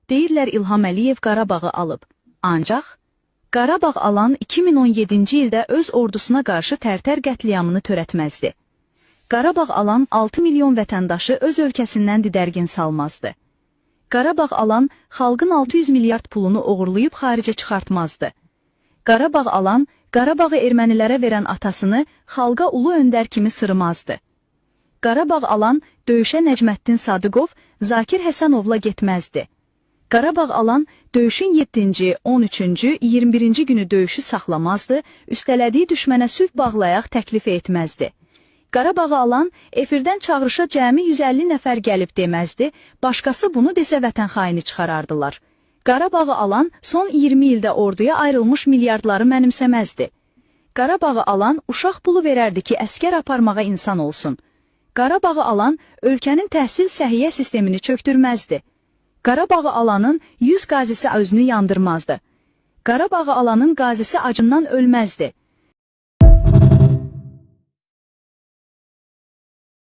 Deyirlər İlham Əliyev Qarabağı alıb. Ancaq Qarabağ alan 2017-ci ildə öz ordusuna qarşı Tərtər qətliamını törətməzdi. Qarabağ alan 6 milyon vətəndaşı öz ölkəsindən didərgin salmazdı. Qarabağ alan xalqın 600 milyard pulunu oğurlayıb xaricə çıxartmazdı. Qarabağ alan Qarabağı ermənilərə verən atasını xalqa ulu öndər kimi sırmazdı. Qarabağ alan döyüşə Nəcməddin Sadıqov, Zakir Həsənovla getməzdi. Qarabağ alan döyüşün 7-ci, 13-cü, 21-ci günü döyüşü saxlamazdı, üstələdiyi düşmənə sülh bağlayaq təklif etməzdi. Qarabağı alan efirdən çağırışa cəmi 150 nəfər gəlib deməzdi, başqası bunu desə vətən xaini çıxarardılar. Qarabağı alan son 20 ildə orduya ayrılmış milyardları mənimsəməzdi. Qarabağı alan uşaq pulu verərdi ki, əskər aparmağa insan olsun. Qarabağı alan ölkənin təhsil səhiyyə sistemini çöktürməzdi. Qarabağı alanın 100 qazisi özünü yandırmazdı. Qarabağı alanın qazisi acından ölməzdi.